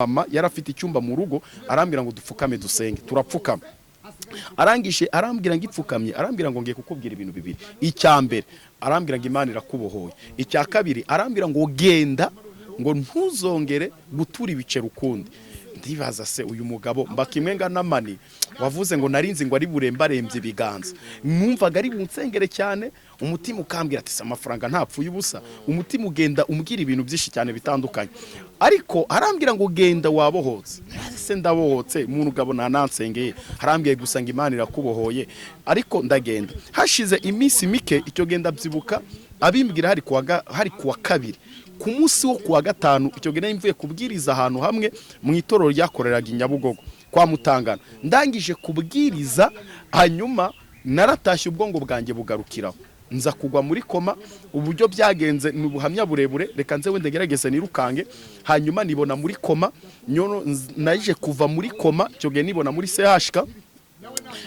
mama yarafite icyumba mu rugo arambira ngo dupfukame dusenge turapfukama arangije arambira ngo ipfukamye arambira ngo ngiye kukubwira ibintu bibiri icyambere arambira ngo Imana irakubohoye icya kabiri arambira ngo genda ngo ntuzongere gutura ibice rukundi ndibaza se uyu mugabo mbakimwe nganamani wavuze ngo narinzi ngo ari burembarembye ibiganza numvaga ari bunsengere cyane umutima ukambwira ati amafaranga ntapfuye ubusa umutima ugenda umbwira ibintu byinshi cyane bitandukanye ariko arambwira ngo genda wabohotse se ndabohotse umuntu gabo nanansengeye arambwiye gusa ngo Imana irakubohoye ariko ndagenda hashize iminsi mike icyo genda byibuka abimbwira hari kuwa kabiri ku munsi wo kuwa gatanu icyo genda imvuye kubwiriza ahantu hamwe mu itorero ryakoreraga Nyabugogo kwa Mutangana ndangije kubwiriza hanyuma naratashye ubwongo bwanjye bugarukiraho nza kugwa muri koma uburyo byagenze n'ubuhamya burebure reka nze wende gerageze nirukange hanyuma nibona muri koma nyono naje kuva muri koma cyo ge nibona muri CHK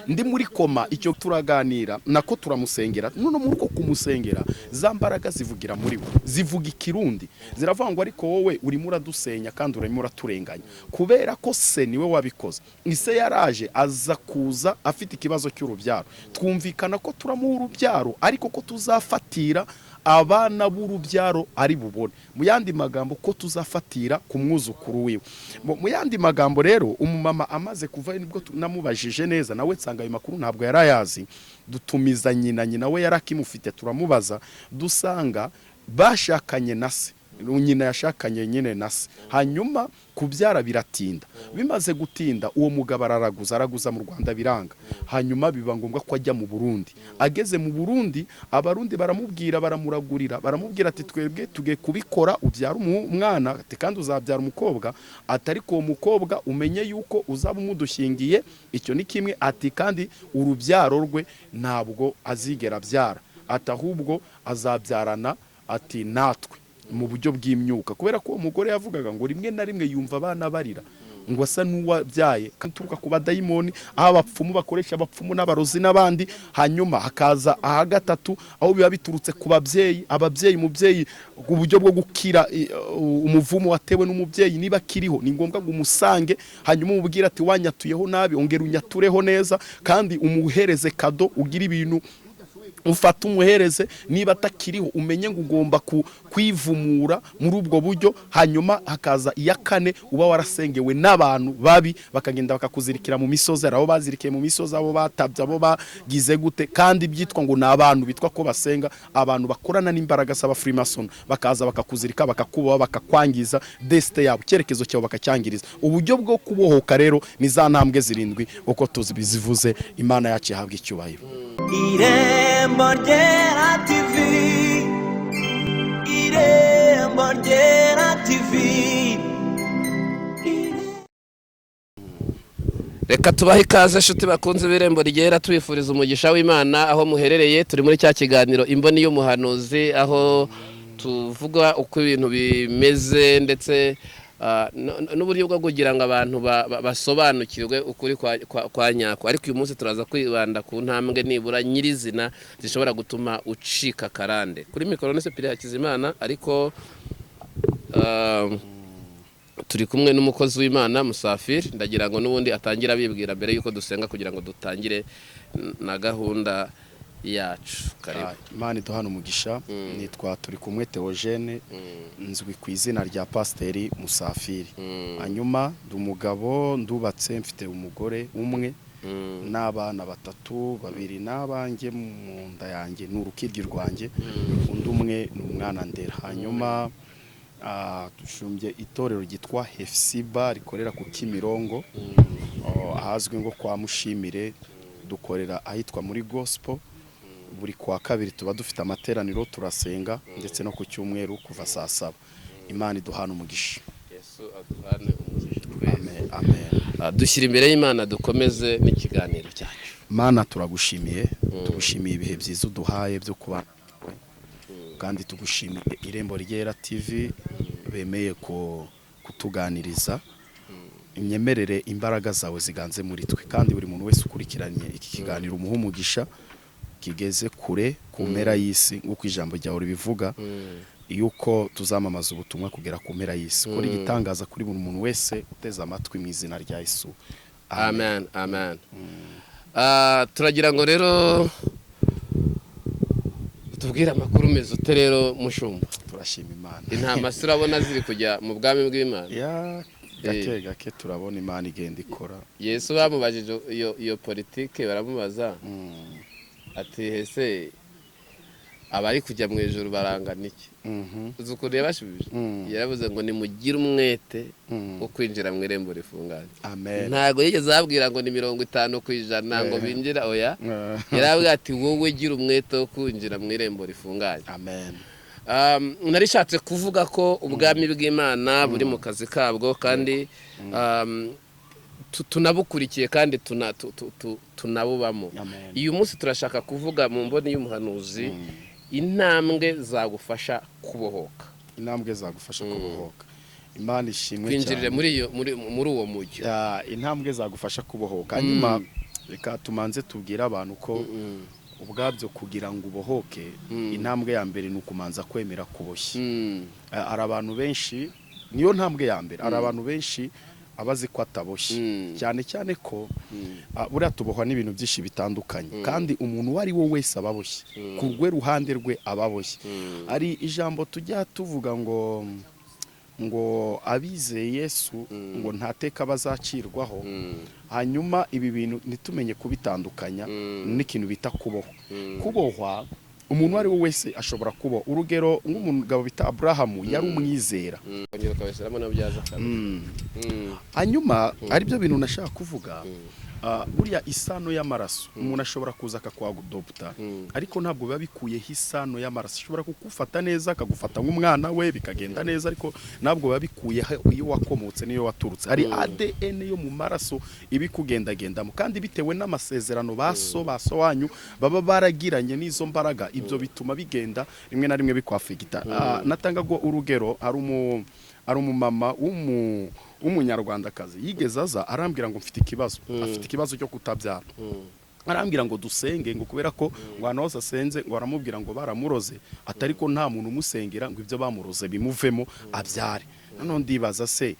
ndi muri koma icyo turaganira nako turamusengera none muri ko kumusengera za mbaraga zivugira muri we zivuga ikirundi ziravuga ngo ariko wowe urimo uradusenya kandi urimo uraturenganya kubera ko se niwe wabikoze ise yaraje aza kuza afite ikibazo cy'urubyaro twumvikana ko turamuha urubyaro ariko ko tuzafatira abana b'urubyaro ari bubone mu yandi magambo ko tuzafatira ku mwuzukuru wiwe mu yandi magambo rero umumama amaze kuva nibwo namubajije neza nawe nsanga ayo makuru ntabwo yarayazi dutumiza nyina we yarakimufite turamubaza dusanga bashakanye na se nyina yashakanye nyine na se hanyuma kubyara biratinda bimaze gutinda uwo mugabo araguza mu Rwanda biranga hanyuma biba ngombwa ko ajya mu Burundi ageze mu Burundi abarundi baramubwira baramuragurira baramubwira ati twebwe tuge kubikora ubyara umwana ati kandi uzabyara umukobwa atari ko umukobwa umenye yuko uzaba umudushingiye icyo ni kimwe ati kandi urubyaro rwe ntabwo azigera byara atahubwo azabyarana ati natwe mu buryo bw'imyuka kubera ko umugore yavugaga ngo rimwe na rimwe yumva abana barira ngo asa n'uwabyaye kanturuka ku badayimoni aho abapfumu bakoresha abapfumu n'abarozi n'abandi hanyuma hakaza aha gatatu aho biba biturutse ku ababyeyi mubyeyi ku buryo bwo gukira umuvumo watewe n'umubyeyi niba kiriho ni ngombwa ngo umusange hanyuma umubwira ati wanyatuyeho nabi ongera unyatureho neza kandi umuhereze kado ugira ibintu ufata umuhereze niba atakiriho umenye ngo ugomba kwivumura muri ubwo buryo hanyuma hakaza iya kane uba warasengewe n'abantu babi bakagenda bakakuzirikira mu misozi abo bazirikiye mu misozi abo batabye abo bagize gute kandi byitwa ngo n'abantu bitwa ko basenga abantu bakorana n'imbaraga z'aba Freemason bakaza bakakuzirika bakakubaho bakakwangiza deste yabo cyerekezo cyawe bakacyangiriza uburyo bwo kubohoka rero ni za ntambwe zirindwi uko tuzibizivuze Imana yacu ihabwa icyubahiro. IREMBO RYERA TV IREMBO RYERA TV Reka tubahe ikaze nshuti bakunze b'Irembo Ryera tubifuriza umugisha w'Imana aho muherereye turi muri cya kiganiro imboni y'umuhanuzi aho tuvuga uko ibintu bimeze ndetse n'uburyo bwo kugira ngo abantu basobanukirwe ukuri kwa nyako ariko uyu munsi turaza kwibanda ku ntambwe nibura nyirizina zishobora gutuma ucika karande kuri mikoro nese Pire Hakizimana ariko turi kumwe n'umukozi w'Imana Musafiri ndagira ngo nubundi atangira bibwira mbere yuko dusenga kugira ngo dutangire na gahunda yacu karibu. Imana iduhana umugisha nitwa turi kumwe Theogene nzwi ku izina rya Pasiteri Musafiri hanyuma ndumugabo ndubatse mfite umugore umwe n'abana batatu babiri n'abanjye mu nda yanjye n'urukiryi rwanjye undi umwe n'umwana ndera hanyuma dushumbye itorero gitwa Hefsiba rikorera ku Kimirongo ahazwi ngo kwa Mushimire dukorera ahitwa muri gospel buri kwa kabiri tuba dufite amateraniro turasenga ndetse no ku cyumweru kuva saa 7 Imana iduhana umugisha. Yesu aduhane umugisha. Amen. Dushyira imbere y'Imana dukomeze n'ikiganiro cyacu. Mana turagushimiye tugushimiye ibihe byiza uduhaye byo kubana kandi tugushimiye Irembo Ryera TV bemeye ko kutuganiriza imyemerere imbaraga zawe ziganze muri twe kandi buri muntu wese ukurikiranye iki kiganiro umuha umugisha kigeze kure ku mpera y'isi nk'uko ijambo ryawe ribivuga yuko tuzamamaza ubutumwa kugera ku mpera y'isi kuri igitangaza kuri buri muntu wese uteze amatwi mu izina rya Yesu. Amen. Turagira ngo rero tubwire amakuru meza ute rero mushumba. Turashima Imana. Intama urabona ziri kujya mu bwami bw'Imana. Ya gake turabona Imana igenda ikora. Yesu bamubajije iyo politike baramubaza ati hese abari kujya mu ijuru barangana iki? Uzi ukuntu yabashubije? Yaravuze ngo nimugire umwete wo kwinjira mu irembo rifunganye. Amen. Ntago yigeze ababwira ngo ni 50% ngo binjira oya. Yarabwira ati wowe gira umwete wo kwinjira mu irembo rifunganye. Amen. Narishatse kuvuga ko ubwami bw'Imana buri mu kazi kabwo kandi tunabukurikiye kandi tunabubamo. Uyu munsi turashaka kuvuga mu mboni y'umuhanuzi intambwe zagufasha kubohoka. Intambwe zagufasha kubohoka. Imana ishimwe cyane. Kwinjirira muri uwo mujyo. Intambwe zagufasha kubohoka. Hanyuma reka tumanze tubwira abantu ko ubwabyo kugira ngo ubohoke intambwe ya mbere ni ukumanza kwemera kuboshya. Ari abantu benshi niyo ntambwe ya mbere. Ari abantu benshi abazi ko ataboshye cyane cyane ko buriya tubohwa n'ibintu byinshi bitandukanye kandi umuntu wari wo wese ababoshye ku rwe ruhande rwe ababoshye. Ari ijambo tujya tuvuga ngo abizeye Yesu ngo ntateka bazacirwaho. Hanyuma ibi bintu nitumenye kubitandukanya n'ikintu bita kubohwa. Umuntu wari we wese ashobora kuba urugero nk'umugabo bita Abrahamu yari umwizera. Hanyuma ari byo bintu nashaka kuvuga. Buriya isano y'amaraso umuntu ashobora kuza akakwagudopta ariko ntabwo biba bikuyeho isano y'amaraso. Ashobora kugufata neza akagufata nk'umwana we bikagenda neza ariko ntabwo biba bikuyeho iyo wakomotse niyo waturutse. Hari ADN yo mu maraso ibikugendagendamo kandi bitewe n'amasezerano baso wanyu baba baragiranye n'izo mbaraga. Ibyo bituma bigenda rimwe na rimwe bikwafigita. Natangago urugero ari umumama w'umunyarwandakazi yigeze aza arambwira ngo mfite ikibazo cyo kutabyara. Arambwira ngo dusenge ngo kubera ko ngwana hose asenze ngo aramubwira ngo baramuroze atari ko nta muntu umusengera ngo ibyo bamuroze bimuvemo abyare. None ndibaza se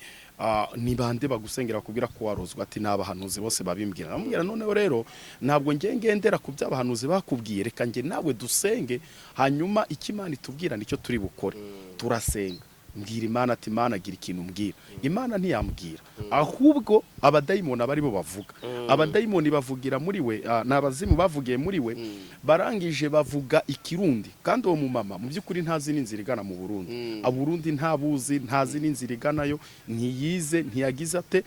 ni bande bagusengera kubwira ko warozwa? Ati nabahanuzi bose babimbwira. Aramubwira noneho rero ntabwo ngendera ku by'abahanuzi bakubwiye, reka nge nawe dusenge hanyuma ikimana itubwira nicyo turi bukore. Turasenga mbwira Imana ati Imana gira ikintu mbwira. Imana ntiyambwira ahubwo abadayimoni abari bo bavuga. Abadayimoni bavugira muri we nabazimu bavugiye muri we barangije bavuga ikirundi kandi uwo mumama mu by'ukuri ntazi n'inzira igana mu Burundi. Aburundi ntabuzi ntazi n'inzira iganayo ntiyize ntiyagize ate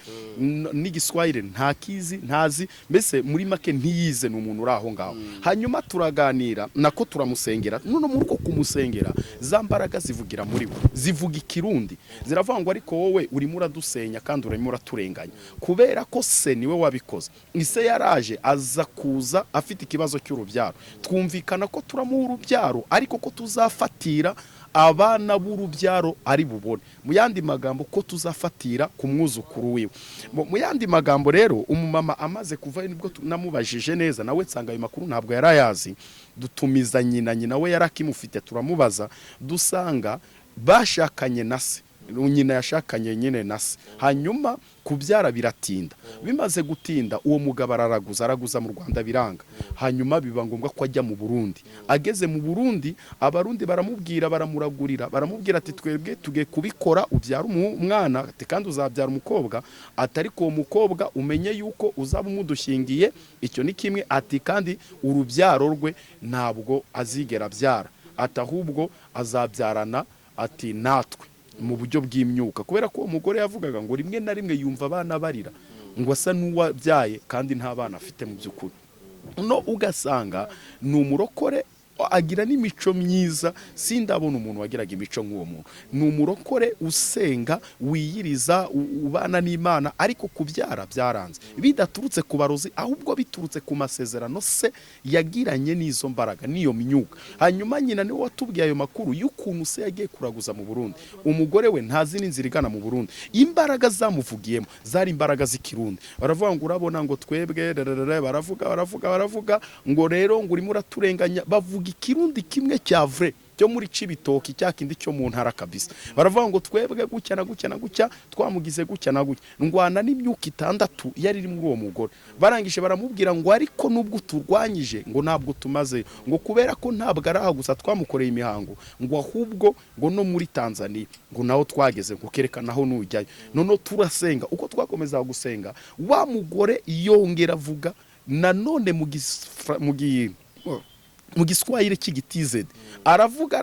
n'igiswahili ntakizi ntazi mbese muri make ntiyize n'umuntu uraho ngaho. Hanyuma turaganira nako turamusengera. None muri ko kumusengera za mbaraga zivugira muri we zivuga ikirundi ziravuga ngo ariko wowe urimo uradusenya kandi urimo uraturenganya kubera ko se niwe wabikoze. Ise yaraje aza kuza afite ikibazo cy'urubyaro twumvikana ko turamuha urubyaro ariko ko tuzafatira abana b'urubyaro ari bubone. Mu yandi magambo ko tuzafatira ku mwuzukuru wiwe. Mu yandi magambo rero umumama amaze kuva nibwo namubajije neza nawe nsanga ayo makuru ntabwo yarayazi. Dutumiza nyina we yarakimufite turamubaza dusanga bashakanye na se. Nyina yashakanye nyine na se hanyuma kubyara biratinda. Bimaze gutinda uwo mugabo araguza mu Rwanda biranga. Hanyuma biba ngombwa ko ajya mu Burundi. Ageze mu Burundi abarundi baramubwira baramuragurira baramubwira ati twebwe tuge kubikora ubyara umwana ati kandi uzabyara umukobwa atari ko umukobwa umenye yuko uzaba umudushingiye. Icyo ni kimwe ati kandi urubyaro rwe ntabwo azigera byara atahubwo azabyarana ati natwe mu buryo bw'imyuka kubera ko umugore yavugaga ngo rimwe na rimwe yumva abana barira ngo asa n'uwabyaye kandi nta bana afite mu by'ukuri. No ugasanga ni umurokore agira n'imico myiza. Sindabona umuntu wagiraga imico nk'uwo muntu. Ni umurokore usenga wiyiriza ubana n'Imana ariko kubyara byaranze bidaturutse ku barozi ahubwo biturutse ku masezerano se yagiranye n'izo mbaraga n'iyo myuka. Hanyuma nyina niwe watubwiye ayo makuru y'ukuntu se yagiye kuraguza mu Burundi. Umugore we ntazi n'inzira igana mu Burundi. Imbaraga zamuvugiyemo zari imbaraga z'ikirundi. Baravuga ngo urabona ngo twebwe baravuga ngo rero ngo urimo uraturenganya bavuga ikirundi kimwe cya vrai cyo muri Cibitoki cyakindi cyo mu ntara kabisa baravuga ngo twebwe gucya na gucya na gucya twamugize gucya na gucya ndwana n'imyuka 6 yari iri muri uwo mugore barangije baramubwira ngo ariko nubwo turwanyije ngo ntabwo tumaze ngo kubera ko ntabwo araha gusa twamukoreye imihango ngo ahubwo ngo no muri Tanzania ngo naho twageze ngo kerekana aho nujyayo none turasenga uko twakomeza gusenga wa mugore yongera avuga nanone mu giswahili cy'igitized aravuga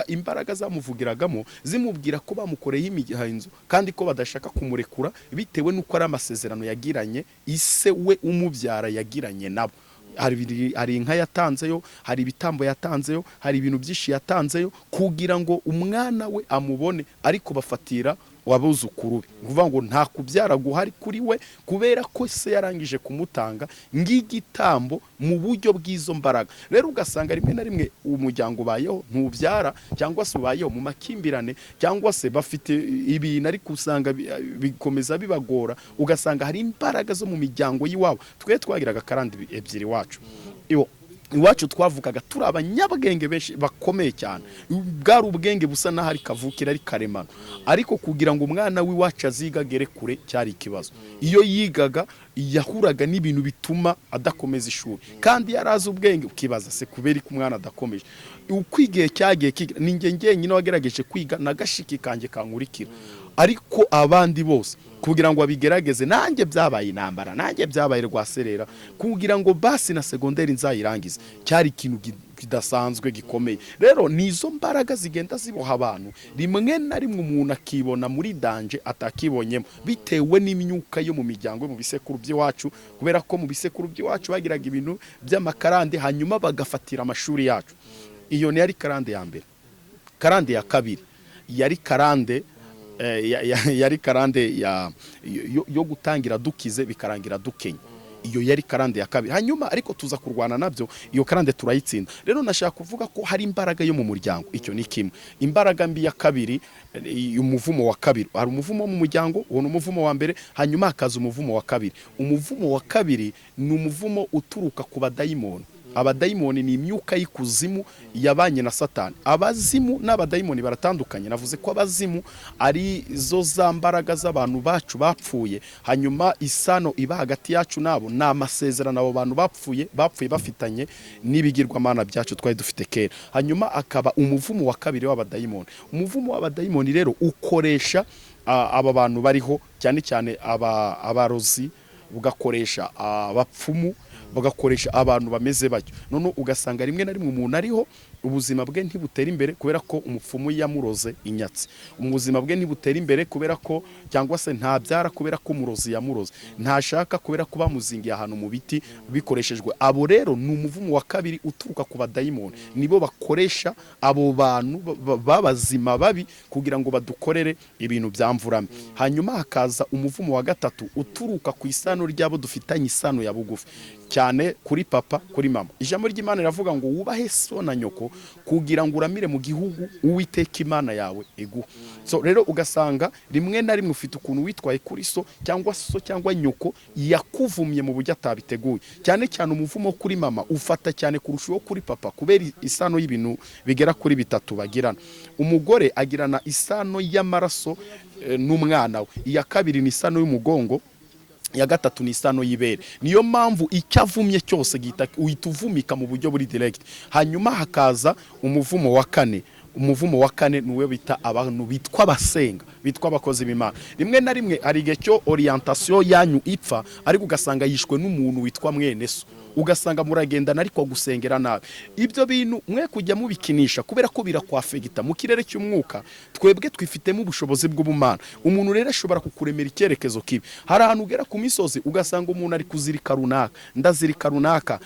imbaraga zamuvugiragamo zimubwira ko bamukoreye imihanzo kandi ko badashaka kumurekura bitewe nuko ari amasezerano yagiranye ise we umubyara yagiranye nabo hari inka yatanzeyo hari ibitambo yatanzeyo hari ibintu byinshi yatanzeyo kugira ngo umwana we amubone ariko bafatira wabuzukuru kuvuga ngo nta kubyara guhari kuri we kubera ko se yarangije kumutanga ng'igitambo mu buryo bw'izo mbaraga rero ugasanga rimwe na rimwe umuryango bayeho ntubyara cyangwa se bayeho mu makimbirane cyangwa se bafite ibintu ariko usanga bikomeza bibagora ugasanga hari imbaraga zo mu miryango y'iwabo twagiraga karande ebyiri wacu iwacu twavugaga turi abanyabwenge benshi bakomeye cyane bwari ubwenge busa naho ari kavukira ari karemano ariko kugira ngo umwana w'iwacu azigagere kure cyari ikibazo iyo yigaga yahuraga n'ibintu bituma adakomeza ishuri kandi yarazi ubwenge ukibaza se kubera ko umwana adakomeje ukwigiye cyagiye ninge nyine wagerageje kwiga nagashiki kanje kankurikira ariko abandi bose kugira ngo abigerageze nanjye byabaye intambara nanjye byabaye rwaserera kugira ngo basi na secondaire nzayirangize cyari ikintu kidasanzwe gikomeye rero nizo mbaraga zigenda ziboha abantu rimwe na rimwe umuntu akibona muri danje atakibonyemo bitewe n'imyuka yo mu miryango mu bisekuru by'iwacu kubera ko mu bisekuru by'iwacu bagiraga ibintu by'amakarande hanyuma bagafatira amashuri yacu iyo ni yari karande ya mbere karande ya kabiri yari karande yari karande yo gutangira dukize bikarangira dukenye iyo yari karande ya kabiri hanyuma ariko tuza kurwana nabyo iyo karande turayitsinda rero nashaka kuvuga ko hari imbaraga yo mu muryango icyo ni kimwe imbaraga mbi ya kabiri umuvumo wa kabiri hari umuvumo mu muryango uwo ni umuvumo wa mbere hanyuma hakaza umuvumo wa kabiri umuvumo wa kabiri ni umuvumo uturuka ku badayimoni abadayimoni ni imyuka y'ikuzimu yabanye na Satani abazimu n'abadayimoni baratandukanye navuze ko abazimu ari zo zambaraga z'abantu bacu bapfuye hanyuma isano iba hagati yacu nabo na amasezerano abo bantu bapfuye bafitanye n'ibigirwamana byacu twari dufite kera hanyuma akaba umuvumo wa kabiri w'abadayimoni umuvumo w'abadayimoni rero ukoresha aba bantu bariho cyane cyane abarozi bugakoresha abapfumu bagakoresha abantu bameze batyo none ugasanga rimwe na rimwe umuntu ariho ubuzima bwe ntibutera imbere kubera ko umupfumu yamuroze inyatsi ubuzima bwe ntibutera imbere kubera ko cyangwa se ntabyara kubera ko umurozi yamuroze ntashaka kubera ko bamuzingiye ahantu mu biti bikoreshejwe abo rero ni umuvumo wa kabiri uturuka ku badayimoni nibo bakoresha abo bantu babazima babi kugira ngo badukorere ibintu byamvurame hanyuma hakaza umuvumo wa gatatu uturuka ku isano ryabo dufitanye isano ya bugufi cyane kuri papa kuri mama ijambo ry'Imana riravuga ngo wubahe so na nyoko kugira ngo uramire mu gihugu uwiteka Imana yawe iguha so rero ugasanga rimwe na rimwe ufite ukuntu witwaye kuri so cyangwa nyoko yakuvumye mu buryo atabiteguye cyane cyane umuvumo kuri mama ufata cyane kurushaho kuri papa kubera isano y'ibintu bigera kuri bitatu bagirana umugore agirana isano y'amaraso n'umwana we iya kabiri ni isano y'umugongo ya gatatu ni isano y'ibere niyo mpamvu icyavumye cyose uhituvumika mu buryo buri direct hanyuma hakaza umuvumo wa kane nuwe bita abantu bitwa abasenga bitwa abakozi b'Imana rimwe na rimwe ari igihe cyo orientation yanyu ipfa ariko ugasanga yishwe n'umuntu witwa mwene so ugasanga muragendana ariko gusengera nabi ibyo bintu mwe kujya mubikinisha kubera ko birakwafegita mu kirere cy'umwuka twebwe twifitemo ubushobozi bw'ubumana umuntu rero ashobora kukuremera icyerekezo kibi hari ahantu ugera ku misozi ugasanga umuntu ari kuzirika runaka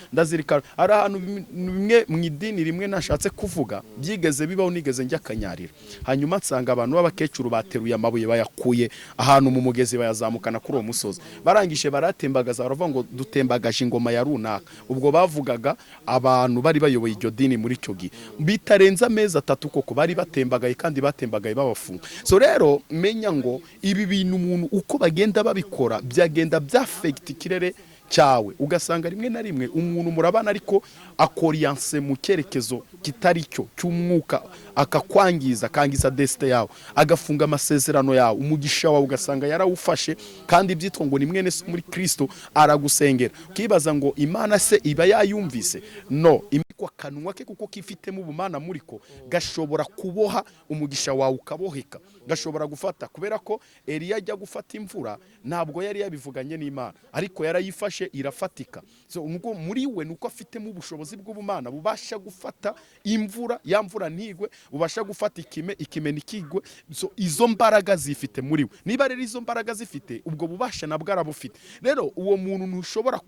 hari ahantu bimwe mu idini rimwe nashatse kuvuga byigeze bibaho nigeze njya Kanyarira hanyuma nsanga abantu b'abakecuru bateruye amabuye bayakuye ahantu mu mugezi bayazamukana kuri uwo musozi barangije baratembagaza baravuga ngo dutembagaje ingoma ya runaka ubwo bavugaga abantu bari bayoboye iryo dini muri cyo gihe bitarenza amezi 3 koko bari batembagaye kandi batembagaye babafunga so rero menya ngo ibi bintu umuntu uko bagenda babikora byagenda byafect ikirere cyawe ugasanga rimwe na rimwe umuntu murabana ariko akoriyanse mu cyerekezo kitari cyo cy'umwuka akakwangiza akangiza desite yawe agafunga amasezerano yawe umugisha wawe ugasanga yarawufashe kandi byitwa ngo ni mwene se muri Kristo aragusengera ukibaza ngo Imana se iba yayumvise no imikwa kanwa ke kuko kifitemo ubumana muri ko gashobora kuboha umugisha wawe ukaboheka gashobora gufata kubera ko Eliya ajya gufata imvura ntabwo yari yabivuganye n'Imana ariko yarayifashe irafatika so muri we nuko afitemo ubushobozi bw'ubumana bubasha gufata imvura ya mvura ntigwe ubasha gufata ikime nikigwe so izo mbaraga zifite muri we niba rero izo mbaraga zifite ubwo bubasha nabwo arabufite rero uwo muntu ntushobora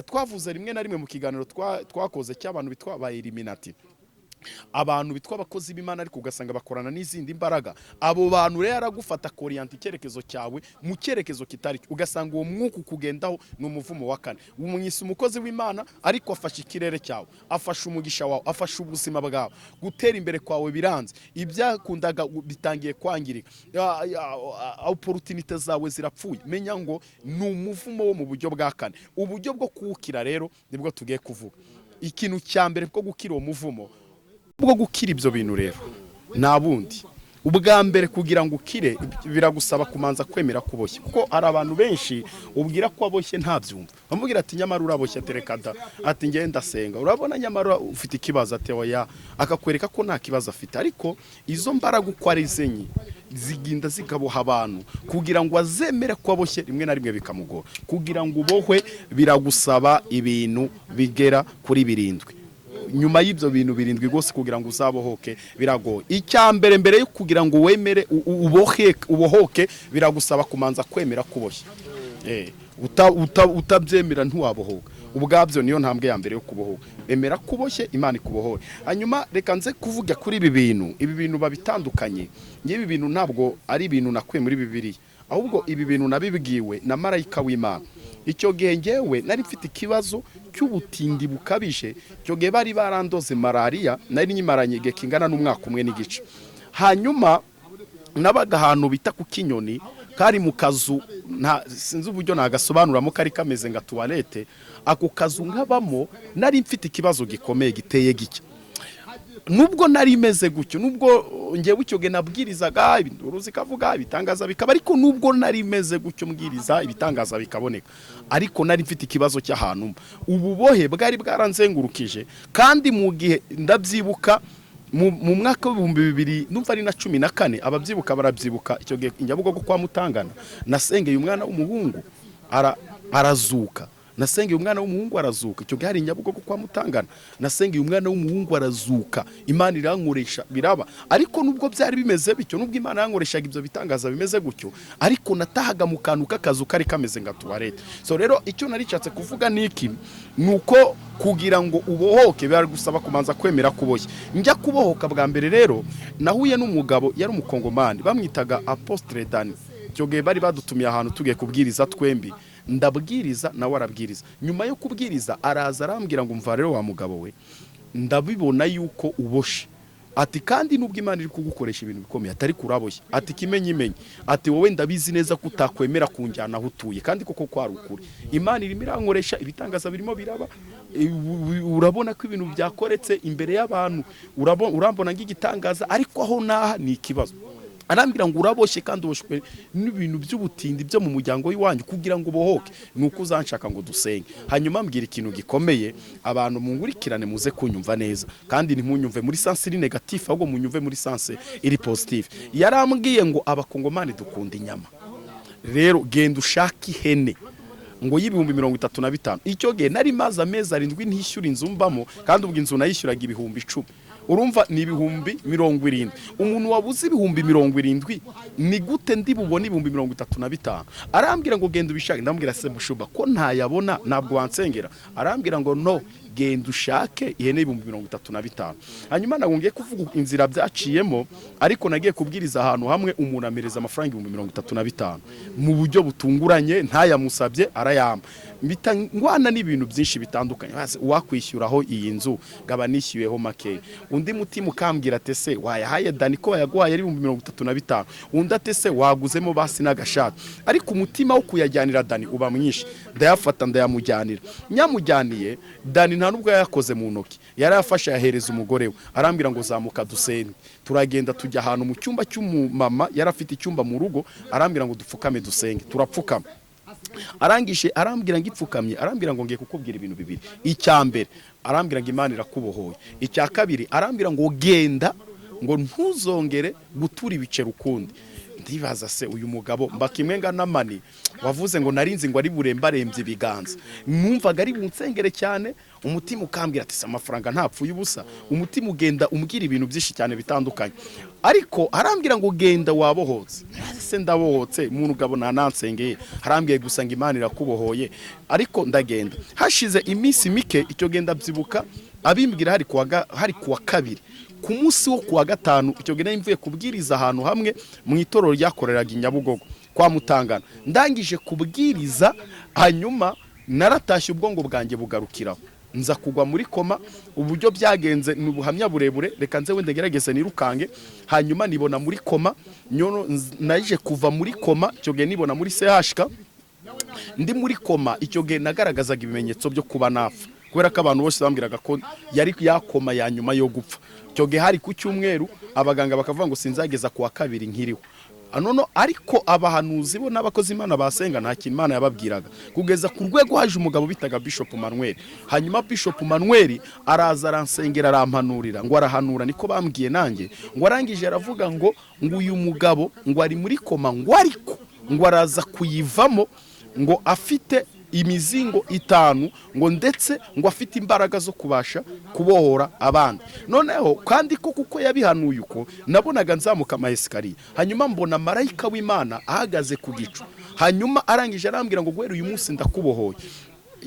twavuze rimwe na rimwe mu kiganiro twakoze cy'abantu bitwa ba Illuminati abantu bitwa abakozi b'Imana ariko ugasanga bakorana n'izindi mbaraga abo bantu rero aragufata koriyanta icyerekezo cyawe mu cyerekezo kitari ugasanga uwo mwuka ukugendaho ni umuvumo wa kane umwisi umukozi w'Imana ariko afashe ikirere cyawe afashe umugisha wawe afashe ubuzima bwawe gutera imbere kwawe biranze ibyakundaga bitangiye kwangirika opportunity zawe zirapfuye menya ngo ni umuvumo wo mu buryo bwa kane uburyo bwo kuwukira rero nibwo tugiye kuvuga ikintu cya mbere bwo gukira uwo muvumo bwo gukira ibyo bintu rero nabundi ubwa mbere kugira ngo ukire biragusaba kumanza kwemera kuboshye kuko hari abantu benshi ubwira ko aboshye ntabyumva bamubwira ati nyamara uraboshye terekada ati ngenda senga urabona nyamara ufite ikibazo ati oya akakwereka ko nta kibazo afite ariko izo mbaraga uko ari zenye ziginda zikaboha abantu kugira ngo azemere ko aboshye rimwe na rimwe bikamugora kugira ngo ubohwe biragusaba ibintu bigera kuri 7 nyuma y'ibyo bintu 7 gose kugira ngo uzabohoke biragoye icyambere mbere yo kugira ngo wemere ubohoke biragusaba kumanza kwemera kuboshye utabyemera ntuwabohoka ubwabyo niyo ntambwe ya mbere yo kubohoka emera kuboshye Imana ikubohore hanyuma reka nze kuvuga kuri ibi bintu babitandukanye ngibi bintu ntabwo ari ibintu nakwe muri Bibiliya ahubwo ibi bintu nabibwiwe na marayika w'Imana icyo gihe ngewe nari mfite ikibazo cy'ubutindi bukabije icyo gihe bari barandoze malaria nari nyimaranye igihe kingana n'umwaka umwe n'igice hanyuma nabaga ahantu bita ku Kinyoni kari mu kazu sinzi uburyo nagasobanuramo kari kameze nga toilette ako kazu nkabamo nari mfite ikibazo gikomeye giteye gicya nubwo nari meze gutyo nubwo ngewe icyo gihe nabwirizaga ibinduru zikavuga ibitangaza bikaba ariko nubwo nari meze gutyo mbwiriza ibitangaza bikaboneka ariko nari mfite ikibazo cy'ahantu ububohe bwari bwaranzengurukije kandi mu gihe ndabyibuka mu mwaka wa 2014 ababyibuka barabyibuka icyo gihe Nyabugogo kwa Mutangana nasengeye umwana w'umuhungu arazuka nasengeye umwana w'umuhungu arazuka icyo gihe hari Nyabugogo kwa Mutangana nasengeye umwana w'umuhungu arazuka Imana irankoresha biraba ariko nubwo byari bimeze bityo nubwo Imana yankoreshaga ibyo bitangaza bimeze gutyo ariko natahaga mu kantu k'akazu kari kameze nga toilette so rero icyo naricatse kuvuga niki nuko kugira ngo ubohoke biragusaba kumanza kwemera kuboshye njya kubohoka bwa mbere rero nahuye n'umugabo yari umukongomani bamwitaga Apostle Dani icyo gihe bari badutumiye ahantu tugiye kubwiriza twembi ndabwiriza nawe arabwiriza nyuma yo kubwiriza araza arambwira ngo mva rero wa mugabo we ndabibona yuko uboshe ati kandi nubwo Imana iri kugukoresha ibintu bikomeye atari kuraboshye ati kimenye ati wowe ndabizi neza ko utakwemera kunjyana aho utuye kandi koko kwari ukuri Imana irimo irankoresha ibitangaza birimo biraba urabona ko ibintu byakoretse imbere y'abantu urambona ng'igitangaza ariko aho naha ni ikibazo arambira ngo uraboshye kandi uboshwe n'ibintu by'ubutindi byo mu muryango w'iwanyu kugira ngo ubohoke nuko uzanshaka ngo dusenge hanyuma mbwira ikintu gikomeye abantu mungurikirane muze kunyumva neza kandi ntimunyumve muri sense iri negative ahubwo munyumve muri sense iri positive yarambwiye ngo abakongomani dukunda inyama rero genda ushaka ihene ngo y'ibihumbi 35 icyo gihe nari maze amezi 7 ntishyura inzu mbamo kandi ubwo inzu nayishyuraga ibihumbi 10 urumva ni ibihumbi 70 umuntu wabuze ibihumbi 70 ni gute ndi bubone ibihumbi 35 arambwira ngo genda ubishaka ndambwira se mushuba ko ntayabona ntabwo wansengera arambwira ngo no genda ushake ihene ibihumbi 35. hanyuma nagongiye kuvuga inzira byaciyemo, ariko nagiye kubwiriza ahantu hamwe umuntu amereza amafaranga 35 mu buryo butunguranye, ntayamusabye arayamba. Mbita ngwana n'ibintu byinshi bitandukanye, wakwishyuraho iyi nzu ngaba nishyuyeho make, undi mutima ukambwira tese wayahaye Dani ko yaguhaye ari 35, undi atese waguzemo basi n'agashati, ariko umutima wo kuyajyanira Dani uba mwinshi, ndayafata ndayamujyanira. Nyamujyaniye Dani nta nubwo yakoze mu ntoki, yari afasha yahereza umugore we, arambwira ngo zamuka dusenge. Turagenda tujya ahantu mu cyumba cy'umumama, yari afite icyumba mu rugo, arambwira ngo dupfukame dusenge. Turapfukama, arangije arambwira ngo ipfukamye, arambwira ngo ngiye kukubwira ibintu bibiri. Icyambere arambwira ngo Imana irakubohoye, icya kabiri arambwira ngo genda, ngo ntuzongere gutura ibice rukundi. Ndibaza se uyu mugabo mbakimwe nganamani wavuze ngo narinzi ngo ari burembarembye ibiganza, numvaga ari bunsengere cyane, umutima ukambwira ati amafaranga ntapfuye ubusa, umutima ugenda umbwira ibintu byinshi cyane bitandukanye, ariko arambwira ngo genda wabohotse. Se ndabohotse umuntu gabona nansengeye, arambwiye gusa ngo Imana irakubohoye, ariko ndagenda. Hashize iminsi mike icyo genda byibuka abimbwira hari kuwa kabiri, ku munsi wo kuwa gatanu icyo genda imvuye kubwiriza ahantu hamwe mu itorero ryakoreraga i Nyabugogo kwa Mutangana. Ndangije kubwiriza, hanyuma naratashye ubwongo bwanjye bugarukiraho, nza kugwa muri koma. Uburyo byagenze ni ubuhamya burebure, reka nze wende gerageze nirukange. Hanyuma nibona muri koma, nyono naje kuva muri koma, icyo gihe nibona muri CHK. Ndi muri koma icyo gihe nagaragazaga ibimenyetso byo kuba napfa, kubera ko abantu bose bambwiraga ko yari yakoma ya nyuma yo gupfa. Icyo gihe hari ku cyumweru, abaganga bakavuga ngo sinzageza kuwa kabiri nkiriho. Anono ariko abahanuzi bo n'abakozi Imana basenga nta kintu Imana yababwiraga, kugeza ku rwego haje umugabo bitaga Bishop Manuel. Hanyuma Bishop Manuel araza aransengera, arampanurira ngo arahanura, niko bambwiye nanjye, ngo arangije aravuga ngo uyu mugabo ngo ari muri koma, ngo ariko ngo araza kuyivamo, ngo afite imizingo 5, ngo ndetse ngo afite imbaraga zo kubasha kubohora abandi. Noneho kandi ko kuko yabihanuye uko, nabonaga nzamuka amayesikariye, hanyuma mbona marayika w'Imana ahagaze ku gicu. Hanyuma arangije arambwira ngo guhera uyu munsi ndakubohoye.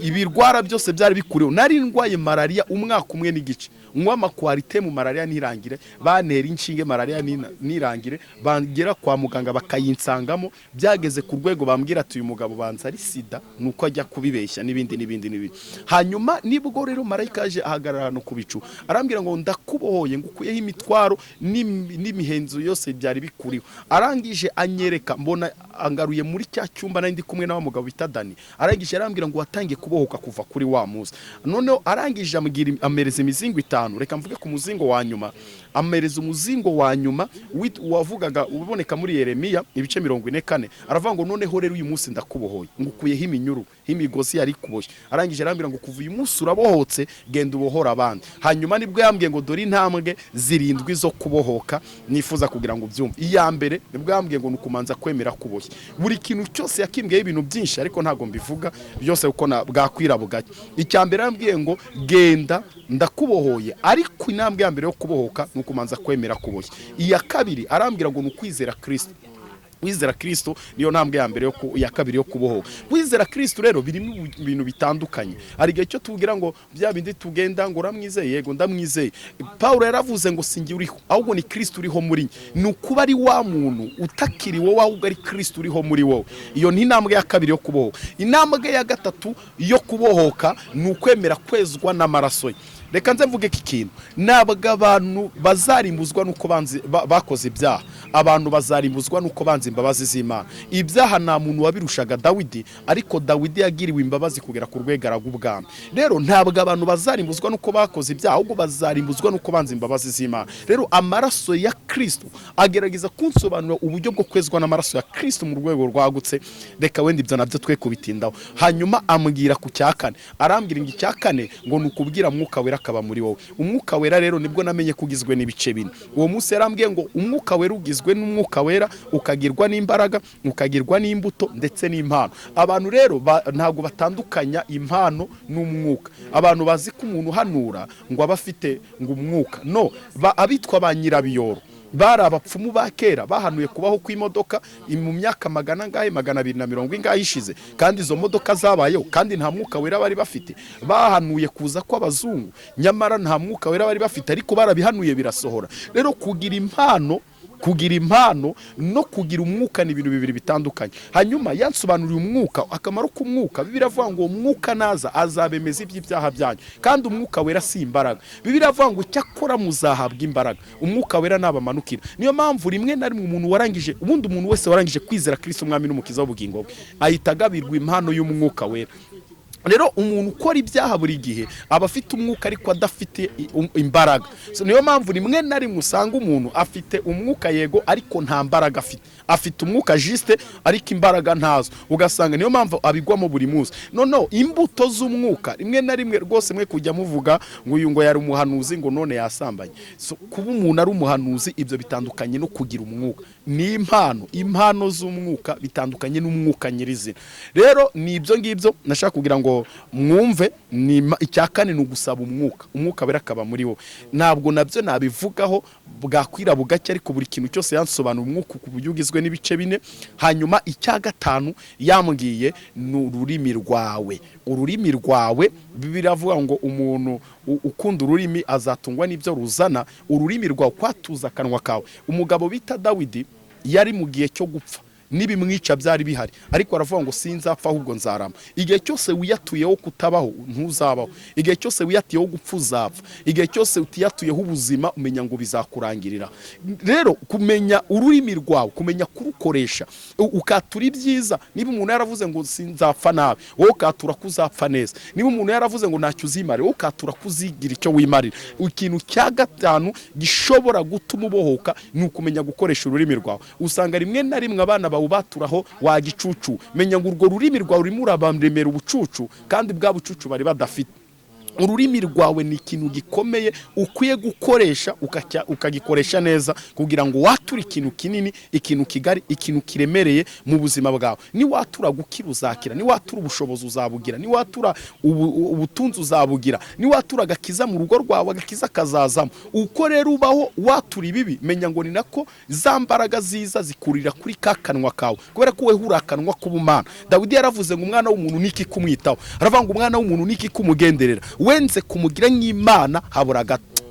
Ibirwara byose byari bikuriho, nari ndwaye malaria umwaka umwe n'igice, nywa makwarite mu malaria nirangire, bantera inshinge malaria nirangire, bangera kwa muganga bakayinsangamo. Byageze ku rwego bambwira ati uyu mugabo banza ari sida, nuko ajya kubibeshya n'ibindi. Hanyuma nibwo rero marayika aje ahagarara no kubicu, arambwira ngo ndakubohoye, ngukuyeho imitwaro n'imihenzo yose byari bikuriho. Arangije anyereka, mbona angaruye muri cya cyumba nari ndi kumwe n'aba mugabo bita Dani. Arangije arambwira ngo watangiye kubohoka kuva kuri wa muzi. Noneho arangije amereza imizingo 5, reka mvuge ku muzingo wa nyuma. Amereza umuzingo wa nyuma wavugaga uboneka muri Yeremiya ibice 44, aravuga ngo noneho rero uyu munsi ndakubohoye, ngukuyeho iminyuru, imigozi yari kuboshye. Arangije arambwira ngo kuva uyu munsi urabohotse, genda ubohora abandi. Hanyuma nibwo yambwiye ngo dore intambwe 7 zo kubohoka nifuza kugira ngo byumve. Iya mbere nibwo yambwiye ngo nukumanza kwemera kuboshye. Buri kintu cyose yakimbwiye ibintu byinshi, ariko ntago mbivuga byose uko bwakwira bugake. Icya mbere yambwiye ngo genda ndakubohoye, ariko intambwe ya mbere yo kubohoka nukumanza kwemera kuboshye. Iya kabiri arambwira ngo nukwizera Kristo. Wizera Kristo niyo ntambwe ya mbere ya kabiri yo kubohoka. Wizera Kristo rero birimo ibintu bitandukanye. Ari gihe cyo tugira ngo bya bindi tugenda ngo uramwizeye, yego ndamwizeye. Paulo yaravuze ngo singi uriho, ahubwo ni Kristo uriho muri. Nukuba ari wa muntu utakiri wowe, ahubwo ari Kristo uriho muri wowe. Iyo ni intambwe ya kabiri yo kubohoka. Intambwe ya gatatu yo kubohoka ni ukwemera kwezwa n'amaraso ye. Reka nze mvuge iki kintu, nabwo abantu bazarimbuzwa nuko bakoze ibyaha, abantu bazarimbuzwa nuko banze imbabazi z'Imana. Ibyaha nta muntu wabirushaga Dawidi, ariko Dawidi yagiriwe imbabazi kugera ku rwego rw'ubwami. Rero ntabwo abantu bazarimbuzwa nuko bakoze ibyaha, ahubwo bazarimbuzwa nuko banze imbabazi z'Imana. Rero amaraso ya Kristo agerageza kunsobanura uburyo bwo kwezwa n'amaraso ya Kristo mu rwego rwagutse. Reka wenda ibyo nabyo twe kubitindaho. Hanyuma ambwira ku cyakane, arambwira ngo icyakane ngo nukubwira mwuka wera akaba muri wowe. Umwuka wera rero nibwo namenye kugizwe n'ibice 4. Uwo munsi yarambwiye ngo umwuka wera ugizwe n'umwuka wera, ukagirwa n'imbaraga, ukagirwa n'imbuto ndetse n'impano. Abantu rero ntago batandukanya impano n'umwuka. Abantu bazi ko umuntu hanura ngo abafite ngo umwuka, no, abitwa ba nyirabiyoro bari abapfumu ba kera bahanuye kubaho kw'imodoka mu myaka magana ngahe 220 ingahe ishize, kandi izo modoka zabayeho kandi nta mwuka wera bari bafite. Bahanuye kuza kw'abazungu nyamara nta mwuka wera bari bafite, ariko barabihanuye birasohora. Rero kugira impano no kugira umwuka ni ibintu bibiri bitandukanye. Hanyuma yansobanuriye umwuka, akamaro k'umwuka. Bibiliya avuga ngo umwuka naza azabemeza iby'ibyaha byanyu, kandi umwuka wera si imbaraga. Bibiliya avuga ngo cyakora muzahabwa imbaraga, umwuka wera nabamanukira. Niyo mpamvu rimwe na rimwe umuntu warangije, ubundi umuntu wese warangije kwizera Kristo umwami n'umukiza w'ubugingo bwe ahita agabirwa impano y'umwuka wera. Rero umuntu ukora ibyaha buri gihe aba afite umwuka ariko adafite imbaraga. Niyo mpamvu rimwe na rimwe usanga umuntu afite umwuka yego ariko nta mbaraga afite umwuka juste ariko imbaraga ntazo, ugasanga niyo mpamvu abigwamo buri munsi. No imbuto z'umwuka rimwe na rimwe rwose mwe kujya muvuga ngo uyu ngo yari umuhanuzi ngo none yasambanye. Kuba umuntu ari umuhanuzi ibyo bitandukanye no kugira umwuka. Ni impano z'umwuka bitandukanye n'umwuka nyirizina. Rero ni ibyo ngibyo nashaka kugira ngo mwumve. Icyakane ni ugusaba umwuka wera akaba muri wo. Ntabwo nabyo nabivugaho bwakwira bugacya, ariko buri kintu cyose yansobanura umwuka ku buryo ugizwe n'ibice 4. Hanyuma icya gatanu yambwiye ni ururimi rwawe. Bibiliya avuga ngo umuntu ukunda ururimi azatungwa n'ibyo ruzana. Ururimi rwawe kwatuza akanwa kawe. Umugabo bita Dawidi yari mu gihe cyo gupfa, nibimwica byari bihari, ariko aravuga ngo sinzapfa ahubwo nzarama. Igihe cyose wiyatuyeho kutabaho ntuzabaho, igihe cyose wiyatuyeho gupfa uzapfa, igihe cyose utiyatuyeho ubuzima umenya ngo bizakurangirira. Rero kumenya ururimi rwawe, kumenya kurukoresha, ukatura ibyiza. Niba umuntu yaravuze ngo sinzapfa nabi, wowe ukatura kuzapfa neza. Niba umuntu yaravuze ngo ntacyo uzimare, wowe ukatura kuzigira icyo wimarira. Ikintu cya gatanu gishobora gutuma ubohoka ni ukumenya gukoresha ururimi rwawe. Usanga rimwe na rimwe abana baturaho wagicucu, menya ngo urwo rurimi rwawe urimo urabamremera ubucucu kandi bwa bucucu bari badafite. Ururimi rwawe ni ikintu gikomeye ukwiye gukoresha, ukagikoresha neza kugira ngo wature ikintu kinini, ikintu kigari, ikintu kiremereye mu buzima bwawe. Ni watura gukira uzakira, ni watura ubushobozi uzabugira, ni watura ubutunzi uzabugira, ni watura agakiza mu rugo rwawe, agakiza kazazamo. Uko rero ubaho watura ibibi, menya ngo ni nako za mbaraga ziza zikurira kuri kakanwa kawe, kubera ko wewe urakanwa k'ubumana. Dawidi yaravuze ngo umwana w'umuntu niki kumwitaho, aravuga ngo umwana w'umuntu niki kumugenderera, wenze kumugira nk'Imana habura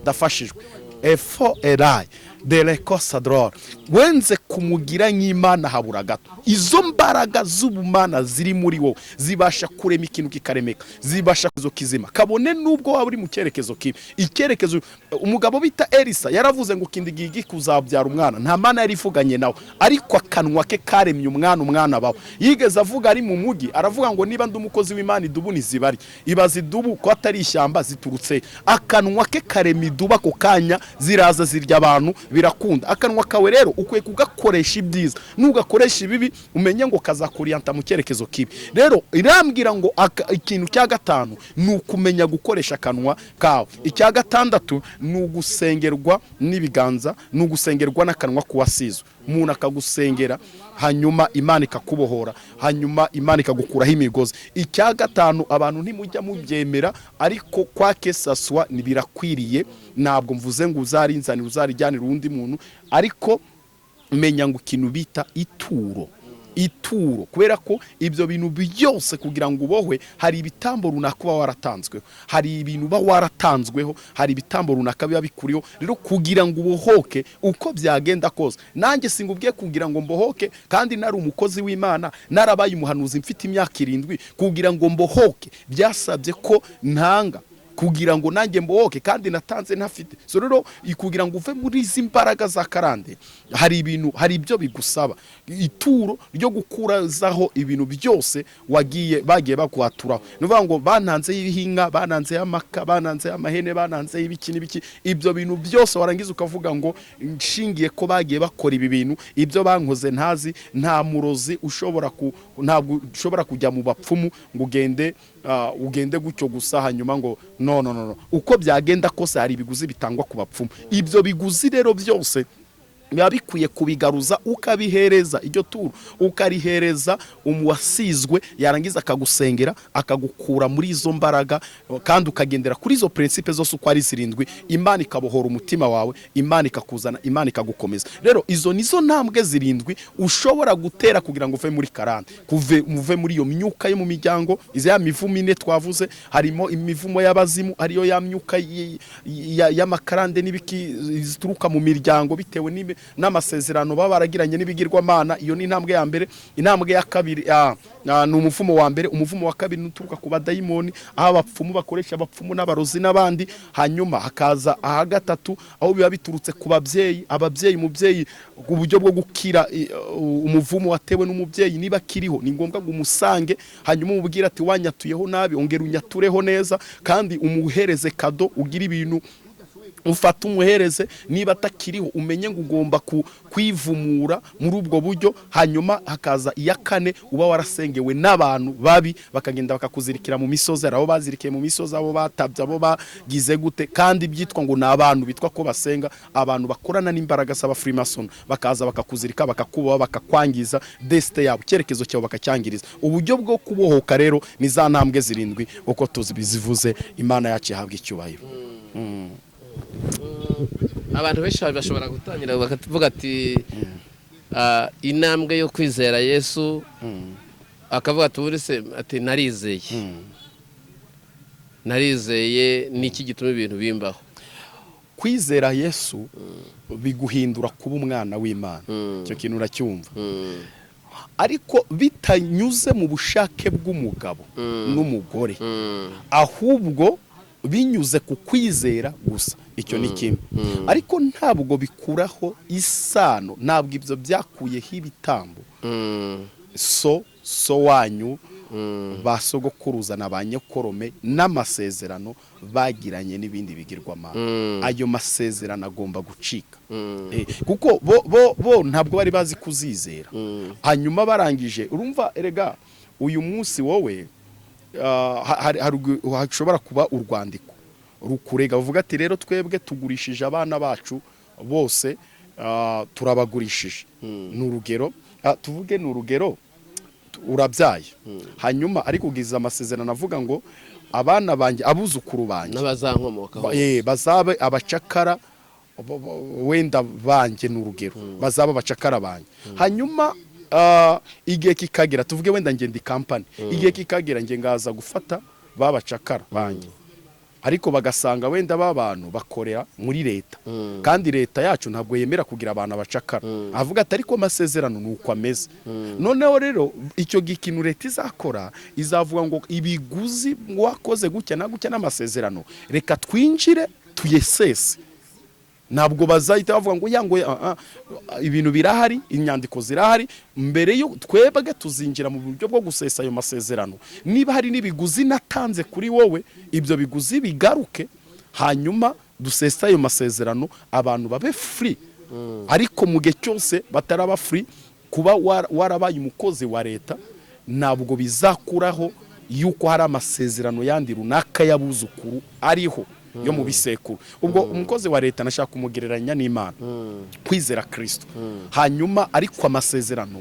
dafashijwe. Efo erai Delekosadrol, wenze kumugira nk'Imana habura gato. Izo mbaraga z'ubumana ziri muri wo zibasha kurema ikintu kikaremeka, zibasha kuzo kizima kabone nubwo waba uri mu cyerekezo kibi. Icyerekezo umugabo bita Elisa yaravuze ngo kindi gigi kuzabyara umwana, nta mana yari ivuganye nawe, ariko akanwa ke karemye umwana bawe. Yigeze avuga ari mu mugi, aravuga ngo niba ndi umukozi w'Imana idubu nizibari, ibaza idubu ko atari ishyamba ziturutse. Akanwa ke karemye iduba ko kanya ziraza zirya abantu birakunda. Akanwa kawe rero ukwiye kugakoresha ibyiza, nugakoresha ibibi umenye ngo kazakuriyanta mu cyerekezo kibi. Rero irambwira ngo ikintu cya gatanu ni ukumenya gukoresha akanwa kawe. Icya gatandatu ni ugusengerwa n'ibiganza, ni ugusengerwa n'akanwa kuwasizwe. Umuntu akagusengera hanyuma Imana ikakubohora, hanyuma Imana ikagukuraho imigozi. Icya gatanu abantu ntimujya mubyemera, ariko kwa kesaswa nibirakwiriye. Ntabwo mvuze ngo uzarinzanira uzarijyanira undi muntu, ariko menya ngo ikintu bita ituro, kubera ko ibyo bintu byose kugira ngo ubohwe hari ibitambo runaka uba waratanzweho, hari ibintu uba waratanzweho, hari ibitambo runaka biba bikuriho. Rero kugira ngo ubohoke uko byagenda kose, nanjye singubwiye kugira ngo mbohoke kandi nari umukozi w'Imana, narabaye umuhanuzi mfite imyaka 7, kugira ngo mbohoke byasabye ko ntanga kugira ngo nanjye mbohoke, kandi natanze ntafite. So rero kugira ngo uve muri izi mbaraga za karande hari ibyo bigusaba. Ituro ryo gukurazaho ibintu byose bagiye bakwatura, nuvuga ngo bananze y'inka, bananze y'amaka, bananze y'amahene, bananze y'ibiki, ibyo bintu byose warangiza ukavuga ngo nshingiye ko bagiye bakora ibi bintu, ibyo bankoze ntazi. Nta murozi ntabwo ushobora kujya mu bapfumu ngo ugende gutyo gusa hanyuma ngo no. Uko byagenda kose hari ibiguzi bitangwa ku bapfumu. Ibyo biguzi rero byose biba bikwiye kubigaruza ukabihereza iryo turo ukarihereza umuwasizwe yarangiza akagusengera akagukura muri izo mbaraga kandi ukagendera kuri izo principe zose uko ari zirindwi Imana ikabohora umutima wawe Imana ikakuzana Imana ikagukomeza rero izo nizo ntambwe zirindwi ushobora gutera kugira ngo uve muri karande muve muri iyo myuka yo mu miryango izo ya mivumo ine twavuze harimo imivumo y'abazimu ariyo ya myuka y'amakarande n'ibiki zituruka mu miryango bitewe n'amasezerano baba baragiranye n'ibigirwamana iyo ni intambwe ya mbere intambwe ya kabiri ni umuvumo wa mbere umuvumo wa kabiri nuturuka ku badayimoni aho abapfumu bakoresha abapfumu n'abarozi n'abandi hanyuma hakaza aha gatatu aho biba biturutse ku ababyeyi umubyeyi uburyo bwo gukira umuvumo watewe n'umubyeyi niba kiriho ni ngombwa ngo umusange hanyuma umubwira ati wanyatuyeho nabi ongera unyatureho neza kandi umuhereze kado ugira ibintu ufata umuhereze niba atakiriho umenye ngo ugomba kwivumura muri ubwo buryo hanyuma hakaza iya kane uba warasengewe n'abantu babi bakagenda bakakuzirikira mu misozi abo bazirikiye mu misozi abo batabye abo bagize gute kandi byitwa ngo ni abantu bitwa ko basenga abantu bakorana n'imbaraga z'aba Freemason bakaza bakakuzirika bakakuba bakakwangiza deste yabo cyerekezo cyawe bakacyangiriza uburyo bwo kubohoka rero ni za ntambwe zirindwi uko tuzi bizivuze Imana yacu yahabwa icyubahiro abantu benshi bashobora gutangira bakavuga ati intambwe yo kwizera Yesu akavuga ati narizeye niki gituma ibintu bimbaho kwizera Yesu biguhindura kuba umwana w'Imana cyo kintu uracyumva ariko bitanyuze mu bushake bw'umugabo n'umugore ahubwo binyuze ku kwizera gusa icyo ni kimwe ariko ntabwo bikuraho isano ntabwo ibyo byakuyeho ibitambo so wanyu basogokuruza na ba nyokorome n'amasezerano bagiranye n'ibindi bigirwamana ayo masezerano agomba gucika kuko bo ntabwo bari bazi kuzizera hanyuma barangije urumva erega uyu munsi wowe hashobora kuba urwandiko rukurega uvuga ati rero twebwe tugurishije abana bacu bose turabagurishije ni urugero tuvuge ni urugero urabyaye hanyuma ariko ugize amasezerano avuga ngo abana banjye abuzukuru banjye n'abazankomokaho bazabe abacakara wenda banjye ni urugero bazaba abacakara banjye hanyuma igihe kikagera tuvuge wenda ngende company igihe kikagera nge ngaza gufata babacakara banjye ariko bagasanga wenda babantu bakorera muri leta kandi leta yacu ntabwo yemera kugira abantu abacakara avuga ati ariko amasezerano nuko ameze noneho rero icyo gikintu leta izakora izavuga ngo ibiguzi wakoze gutya na gutya n'amasezerano reka twinjire tuyesese ntabwo bazahita bavuga ngo yango ibintu birahari inyandiko zirahari mbere yo twebwe tuzinjira mu buryo bwo gusesa ayo masezerano niba hari n'ibiguzi natanze kuri wowe ibyo biguzi bigaruke hanyuma dusesa ayo masezerano abantu babe free ariko mu gihe cyose bataraba free kuba warabaye umukozi wa leta ntabwo bizakuraho yuko hari amasezerano yandi runaka y'abuzukuru ariho yo mu bisekuru ubwo umukozi wa leta nashaka kumugereranya n'Imana kwizera Kristo hanyuma ariko amasezerano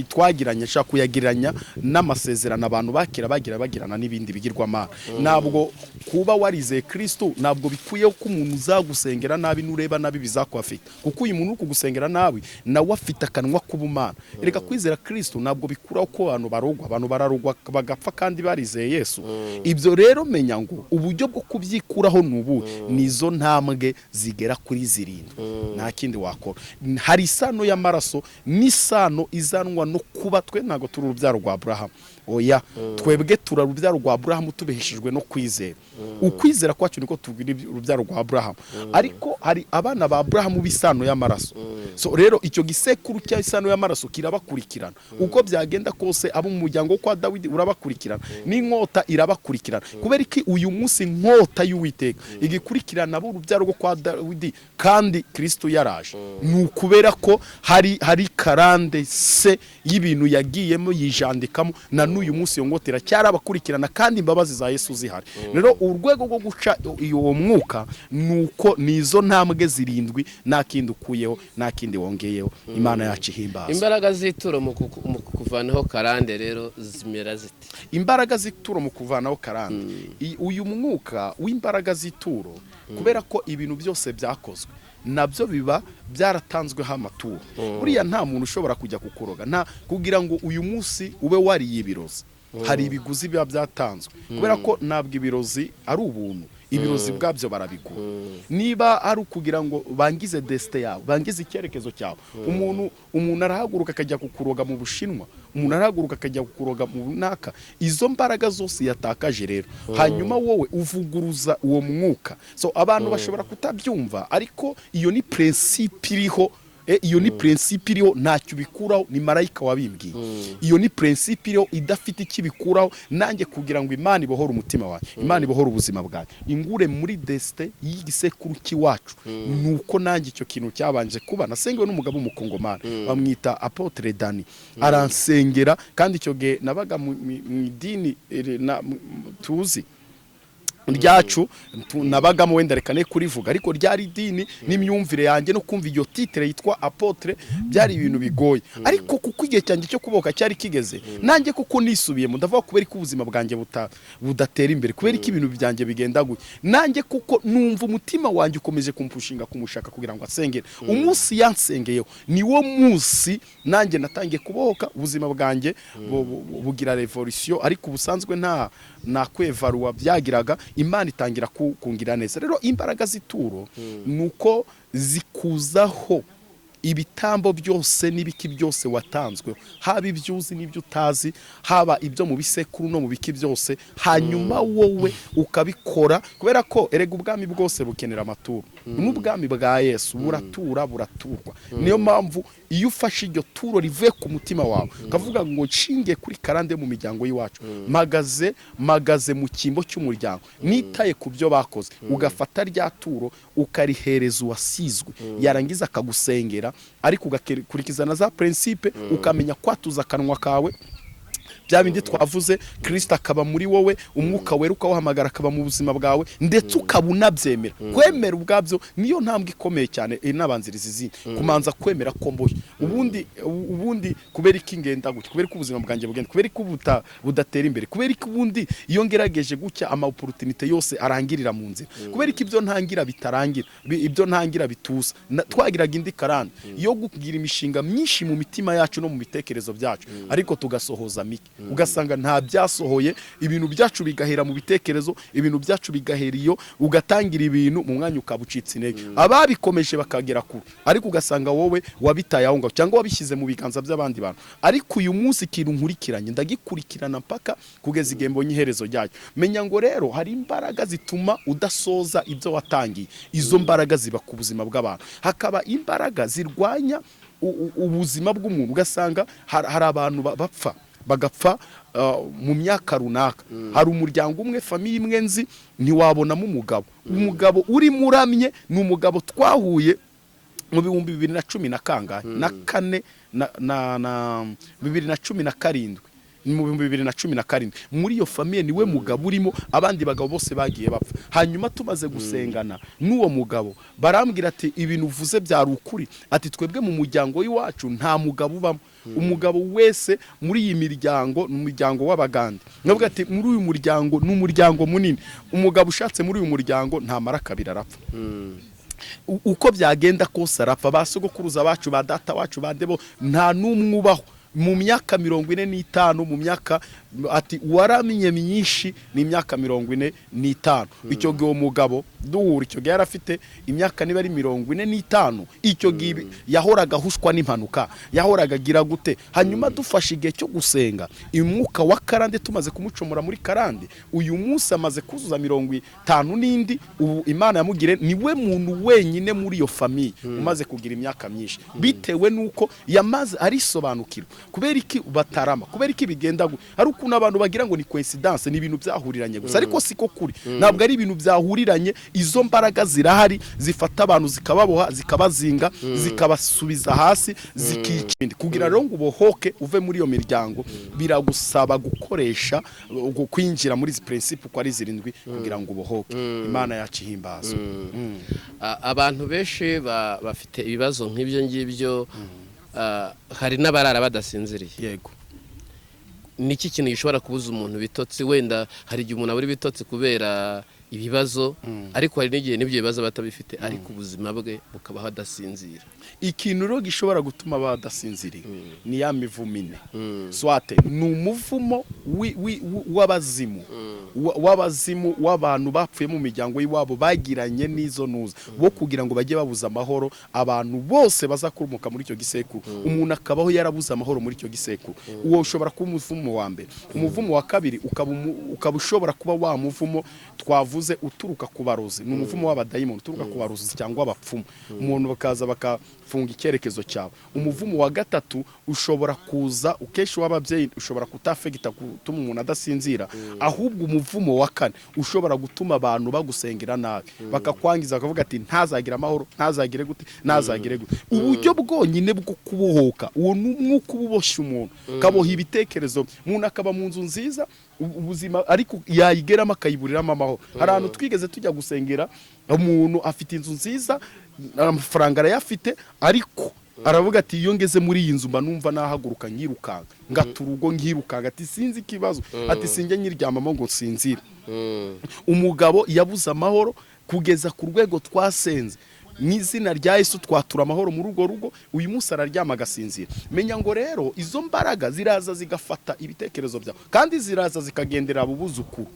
twagiranye nashaka kuyagereranya n'amasezerano abantu bakira bagirana n'ibindi bigirwamana ntabwo kuba warizeye Kristo ntabwo bikwiye ko umuntu uzagusengera nabi nureba nabi bizakwafita kuko uyu muntu ukugusengera nabi nawe afite akanwa k'ubumana reka kwizera Kristo ntabwo bikuraho ko abantu bararugwa bagapfa kandi barizeye Yesu ibyo rero menya ngo uburyo bwo kubyikuraho nubu nizo ntambwe zigera kuri zirindwi nta kindi wakora hari isano y'amaraso n'isano izanwa no kuba twe ntago turi urubyaro rwa Abraham oya twebwe tura urubyaro rwa Abraham tubeheshejwe no kwizera ukwizera kwacu niko tugira urubyaro rwa Abraham ariko hari abana ba Abraham bisano y'amaraso so rero icyo gisekuru cya isano y'amaraso kirabakurikirana uko byagenda kose abo mu muryango kwa Dawidi urabakurikirana n'inkota irabakurikirana kubera iki uyu munsi nkota y'Uwiteka igikurikirana abo urubyaro rwo kwa Dawidi kandi Kristo yaraje nukubera ko hari karande se y'ibintu yagiyemo yijandikamo na n'uyu munsi yo ngotera cyarabakurikirana kandi imbabazi za Yesu zihari rero urwego rwo guca iyo mwuka nuko nizo ntambwe zirindwi nta kindi ukuyeho nta kindi wongeyeho Imana yacu ihimbaza. Imbaraga z'ituro mu kuvanaho karande rero zimera zite? Imbaraga z'ituro mu kuvanaho karande, uyu mwuka w'imbaraga z'ituro kubera ko ibintu byose byakozwe nabyo biba byaratanzweho amaturo. Buriya nta muntu ushobora kujya kukuroga nta kugira ngo uyu munsi ube wariye ibirozi. Hari ibiguzi biba byatanzwe kubera ko ntabwo ibirozi ari ubuntu, ibirozi bwabyo barabigura. Niba ari ukugira ngo bangize desite yawe, bangize icyerekezo cyawe, umuntu arahaguruka akajya kukuroga mu Bushinwa, umuntu arahaguruka akajya kukuroga mu runaka, izo mbaraga zose yatakaje rero. Hanyuma wowe uvuguruza uwo mwuka. So abantu bashobora kutabyumva, ariko iyo ni principe iriho. Iyo ni principe iriho, ntacyo bikuraho, ni marayika wabimbwiye. Iyo ni principe iriho idafite ikibikuraho. Nanjye kugira ngo Imana ibohore umutima wawe, Imana ibohore ubuzima bwawe, ingure muri desite y'igisekuru cy'iwacu, nuko nanjye icyo kintu cyabanje kuba. Nasengewe n'umugabo w'umukongomani bamwita Apotre Dani, aransengera, kandi icyo gihe nabaga mu idini tuzi ryacu nabagamo, wenda reka ne kurivuga, ariko ryari dini n'imyumvire yanjye no kumva iyo titre yitwa Apotre byari ibintu bigoye. Ariko kuko igihe cyanjye cyo kuboka cyari kigeze, nanjye kuko nisubiyemo ndavuga kubera ko ubuzima bwanjye budatera imbere, kubera ko ibintu byanjye bigenda gutya, nanjye kuko numva umutima wanjye ukomeje kumpushinga kumushaka kugira ngo asengere. Umunsi yansengeyeho niwo munsi nanjye natangiye kubohoka, ubuzima bwanjye bugira revolution. Ariko ubusanzwe nta kwevaruwa byagiraga, Imana itangira kungira neza. Rero imbaraga z'ituro nuko zikuzaho ibitambo byose n'ibiki byose watanzwe, haba ibyuzi n'ibyo utazi, haba ibyo mu bisekuru no mu biki byose, hanyuma wowe ukabikora, kubera ko erega ubwami bwose bukenera amaturo. N'ubwami bwa Yesu buraturwa. Niyo mpamvu iyo ufashe iryo turo rivuye ku mutima wawe ukavuga ngo nshinge kuri karande mu miryango y'iwacu, magaze mu kimbo cy'umuryango, nitaye ku byo bakoze, ugafata rya turo ukarihereza uwasizwe, yarangiza akagusengera, ariko ugakurikizana za principe, ukamenya kwatuza akanwa kawe, bya bindi twavuze, Kristo akaba muri wowe, umwuka wera ukawahamagara akaba mu buzima bwawe, ndetse ukabunabyemera. Kwemera ubwabyo niyo ntambwe ikomeye cyane n'abanziriza izindi, kumanza kwemera ko mboye. Ubundi kubera iki ngenda gutya, kubera ko ubuzima bwanjye bugenda, kubera ko budatera imbere, kubera ko ubundi iyo ngerageje gutya ama opportunity yose arangirira mu nzira, kubera ko ibyo ntangira bitarangira, ibyo ntangira bitusa. Twagiraga indi karande yo kugira imishinga myinshi mu mitima yacu no mu bitekerezo byacu, ariko tugasohoza mike, ugasanga nta byasohoye, ibintu byacu bigahera mu bitekerezo, ibintu byacu bigahera iyo, ugatangira ibintu mu mwanya ukabucitse intege, ababikomeje bakagera kure, ariko ugasanga wowe wabitaye aho ngaho cyangwa wabishyize mu biganza by'abandi bantu. Ariko uyu munsi ikintu nkurikiranye ndagikurikirana mpaka kugeza igihe mbonye iherezo ryayo. Menya ngo rero hari imbaraga zituma udasoza ibyo watangiye, izo mbaraga ziba ku buzima bw'abantu. Hakaba imbaraga zirwanya ubuzima bw'umuntu, ugasanga hari abantu bagapfa mu myaka runaka. Hari umuryango umwe, famiye imwe nzi, ntiwabonamo umugabo uri muramye, ni umugabo twahuye mu 2010 na kangahe na kane na 2017, mu 2017 muri iyo famiye niwe mugabo urimo, abandi bagabo bose bagiye bapfa. Hanyuma tumaze gusengana n'uwo mugabo, barambwira ati ibintu uvuze byari ukuri, ati twebwe mu muryango w'iwacu nta mugabo ubamo, umugabo wese muri iyi miryango n'umuryango w'abagande. Navuga ati muri uyu muryango n'umuryango munini, umugabo ushatse muri uyu muryango nta marakabira arapfa. Uko byagenda kose arapfa. Basogokuruza bacu, ba data wacu, bandebo nta numwe ubaho mu myaka 45, mu myaka ati waramenye myinshi ni imyaka 45. Icyo gihe umugabo duhura, icyo gihe yarafite imyaka niba ari 45, icyo gihe yahoraga hushwa n'impanuka, yahoraga gira gute. Hanyuma dufashe igihe cyo gusenga, umwuka wa karande tumaze kumucomora muri karande, uyu munsi amaze kuzuza 50 n'indi. Ubu Imana yamugire niwe muntu wenyine muri iyo famiye umaze kugira imyaka myinshi, bitewe nuko yamaze arisobanukirwa. kubera iki batarama kubera iki bigenda hari ukuntu abantu bagira ngo ni coincidence ni ibintu byahuriranye gusa ariko siko kuri ntabwo ari ibintu byahuriranye izo mbaraga zirahari zifata abantu zikababoha zikabazinga zikabasubiza hasi zikikindi kugira rero ngo ubohoke uve muri iyo miryango biragusaba gukoresha kwinjira muri izi principe ko ari zirindwi kugira ngo ubohoke Imana yacu ihimbazo abantu benshi bafite ibibazo nk'ibyo ngibyo hari n'abarara badasinziriye yego niki kintu gishobora kubuza umuntu bitotsi wenda hari igihe umuntu aburi bitotsi kubera ibibazo ariko hari n'igihe n'ibyo bibazo batabifite ariko ubuzima bwe bukaba hadasinzira ikintu rero gishobora gutuma badasinziriye ni ya mivumine swate ni umuvumo w'abazimu w'abantu bapfuye mu miryango y'iwabo bagiranye n'izo nuza bo kugira ngo bajye babuza amahoro abantu bose bazakurumuka muri icyo gisekuru umuntu akabaho yarabuze amahoro muri icyo gisekuru uwo ushobora kuba umuvumo wa mbere umuvumo wa kabiri ukaba ushobora kuba wa muvumo twavuze uturuka ku barozi ni umuvumo w'abadayimoni uturuka ku barozi cyangwa abapfumu umuntu bakaza bakafunga icyerekezo cyawe umuvumo wa gatatu ushobora kuza ukeshi w'ababyeyi ushobora kutafegita gutuma umuntu adasinzira ahubwo umuvumo wa kane ushobora gutuma abantu bagusengera nabi bakakwangiza bakavuga ati ntazagira amahoro ntazagire gute uburyo bwonyine bwo kubohoka uwo n'umwuka uboshye umuntu kaboha ibitekerezo umuntu akaba mu nzu nziza ubuzima ariko yayigeramo akayiburiramo amahoro hari ahantu twigeze tujya gusengera umuntu afite inzu nziza amafaranga arayafite ariko aravuga ati iyo ngeze muri iyi nzu mba numva nahaguruka nkirukanga ngata urugo nkirukanga ati sinzi ikibazo ati sinjye nyiryamamo ngo sinzire umugabo yabuze amahoro kugeza ku rwego twasenze n'izina rya Yesu twatura amahoro muri urwo rugo uyu munsi araryama agasinzira menya ngo rero izo mbaraga ziraza zigafata ibitekerezo byawe kandi ziraza zikagendera abuzukuru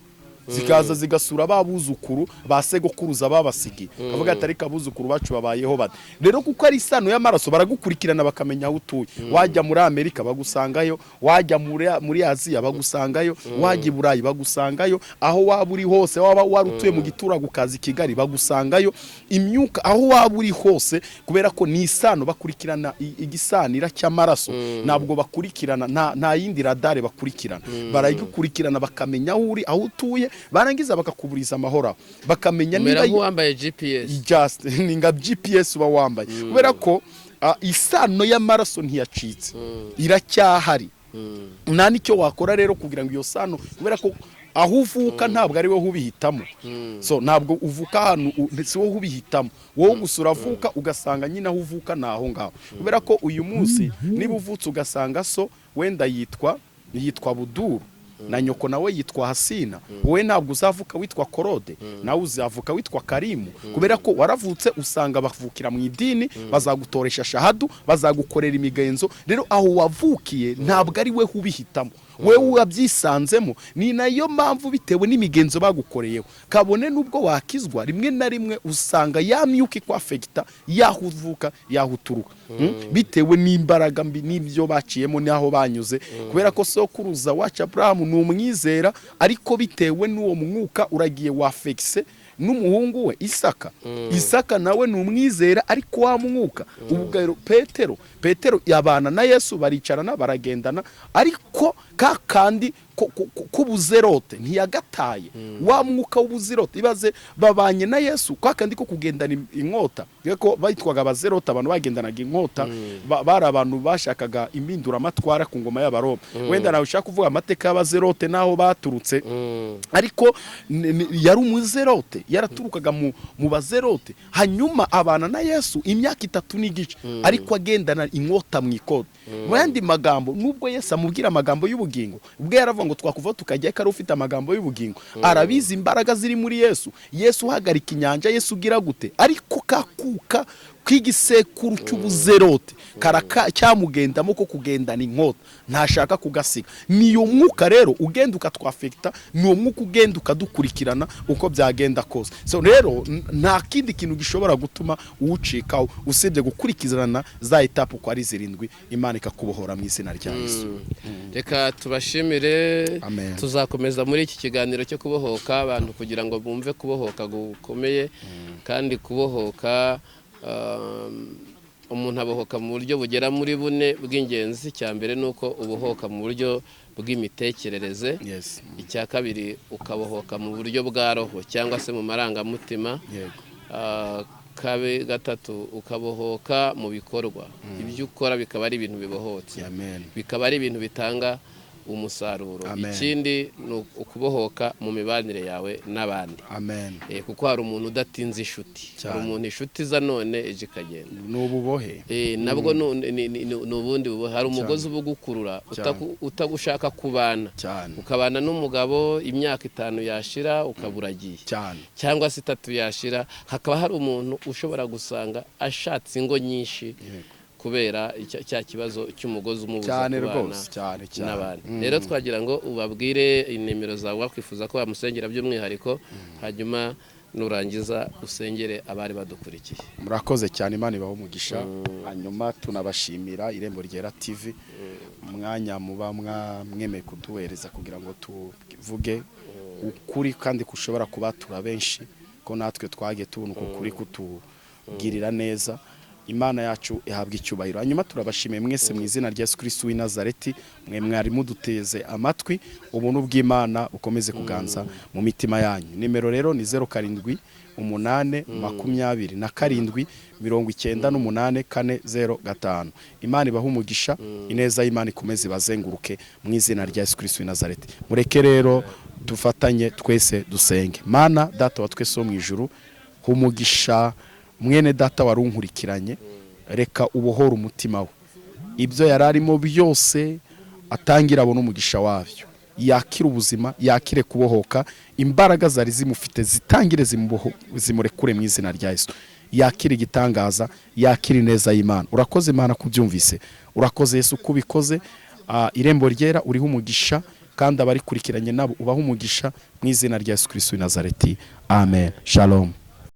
zikaza zigasura babuzukuru basegokuruza babasigiye kavuga ati ariko abuzukuru bacu babayeho bate rero kuko ari isano y'amaraso baragukurikirana bakamenya aho utuye wajya muri Amerika bagusangayo wajya muri Aziya bagusangayo wajya i Burayi bagusangayo aho waba uri hose waba warutuye mu giturage ukaza i Kigali bagusangayo imyuka aho waba uri hose kubera ko ni isano bakurikirana igisanira cy'amaraso ntabwo bakurikirana nta yindi radare bakurikirana barayigukurikirana bakamenya aho uri aho utuye barangiza bakakuburiza amahoro bakamenya niba wambaye GPS just ninga GPS uba wambaye kubera ko isano y'amaraso ntiyacitse iracyahari nta nicyo wakora rero kugira ngo iyo sano kubera ko aho uvuka ntabwo ari wowe ubihitamo so ntabwo uvuka ahantu ndetse wowe ubihitamo wowe gusura avuka ugasanga nyine aho uvuka naho ngaho kubera ko uyu munsi niba uvutse ugasanga so wenda yitwa Buduru na nyoko nawe yitwa Hasina wowe ntabwo uzavuka witwa Korode nawe uzavuka witwa Karimu kubera ko waravutse usanga bavukira mu idini bazagutoresha shahadu bazagukorera imigenzo rero aho wavukiye ntabwo ari we ubihitamo wewe wabyisanzemo ni nayo mpamvu bitewe n'imigenzo bagukoreyeho kabone nubwo wakizwa rimwe na rimwe usanga yamyuka kwafekita yahuvuka yahuturuka bitewe n'imbaraga mbi n'ibyo baciyemo naho banyuze kubera ko sokuruza wacu Abraham ni umwizera ariko bitewe n'uwo mwuka uragiye wafekise n'umuhungu we Isaka nawe ni umwizera ariko wa mwuka ubwo Petero yabana na Yesu baricarana baragendana ariko kandi kubuzerote ntiyagataye wa mwuka w'ubuzerote ibaze babanye na Yesu kandi ko kugendana inkota ko bayitwaga abazerote abantu bagendanaga inkota bari abantu bashakaga impindura amatwara ku ngoma y'Abaroma wenda nawe ushaka kuvuga amateka y'abazerote naho baturutse ariko yari umuzerote yaraturukaga mu bazerote hanyuma abana na Yesu imyaka 3 n'igice ariko agendana inkota mu ikoti mu yandi magambo nubwo Yesu amubwira amagambo y'ubugingo ubwo yaravuga ngo twakuva tukajya kare ufite amagambo y'ubugingo arabizi imbaraga ziri muri Yesu uhagarika inyanja Yesu ugira gute ariko kakuka kwigisekuru cy'ubuzerote karaka cyamugendamo ko kugendana inkota ntashaka kugasiga niyo mwuka rero ugenda ukatwafekta niyo mwuka ugenda ukadukurikirana uko byagenda kose so rero nta kindi kintu gishobora gutuma uwucikaho usibye gukurikizana za etape uko ari 7 Imana ikakubohora mu izina rya Yesu reka tubashimire tuzakomeza muri iki kiganiro cyo kubohoka abantu kugira ngo bumve kubohoka gukomeye kandi kubohoka umuntu abohoka mu buryo bugera muri bune bw'ingenzi. Cya mbere nuko ubohoka mu buryo bw'imitekerereze, icya kabiri ukabohoka mu buryo bwa roho cyangwa se mu marangamutima, gatatu ukabohoka mu bikorwa. Ibyo ukora bikaba ari ibintu bibohotse, bikaba ari ibintu bitanga umusaruro. Ikindi ni ukubohoka mu mibanire yawe n'abandi, kuko hari umuntu udatinze inshuti, hari umuntu inshuti za none ejo ikagenda, n'ububohe nabwo n'ubundi bubohe. Hari umugozi ubugukurura utagushaka kubana, ukabana n'umugabo imyaka 5 yashira ukaburagiye, cyangwa se 3 yashira. Hakaba hari umuntu ushobora gusanga ashatse ingo nyinshi kubera cya kibazo cy'umugozi umubuza kubana n'abandi. Rero twagira ngo ubabwire inimero zawe wakwifuza ko bamusengera by'umwihariko, hanyuma nurangiza usengere abari badukurikiye. Murakoze cyane, Imana ibaho umugisha. Hanyuma tunabashimira Irembo Ryera TV, umwanya muba mwemeye kuduhereza kugira ngo tuvuge ukuri kandi kushobora kuba benshi, ko natwe twagiye tubona uko kuri kutugirira neza. Imana yacu ihabwa icyubahiro. Hanyuma turabashimiye mwese mu izina rya Yesu Kristo w'i Nazareti, mwe mwari muduteze amatwi. Ubuntu bw'Imana bukomeze kuganza mu mitima yanyu. Nimero rero ni 07 8 27 98 405. Imana ibaha umugisha, ineza y'Imana ikomeze bazenguruke mu izina rya Yesu Kristo w'i Nazareti. Mureke rero dufatanye twese dusenge. Mana data wa twese wo mu ijuru, umugisha mwene data warunkurikiranye, reka ubohora umutima we, ibyo yararimo byose atangira abona umugisha wabyo, yakira ubuzima, yakire kubohoka, imbaraga zari zimufite zitangire zimurekure mu izina rya Yesu, yakira igitangaza, yakira ineza y'Imana. Urakoze Imana kubyumvise, urakoze Yesu kubikoze. Irembo Ryera uriho umugisha, kandi abarikurikiranye nabo ubaho umugisha mu izina rya Yesu Kristo w'i Nazareti. Amen. Shalom.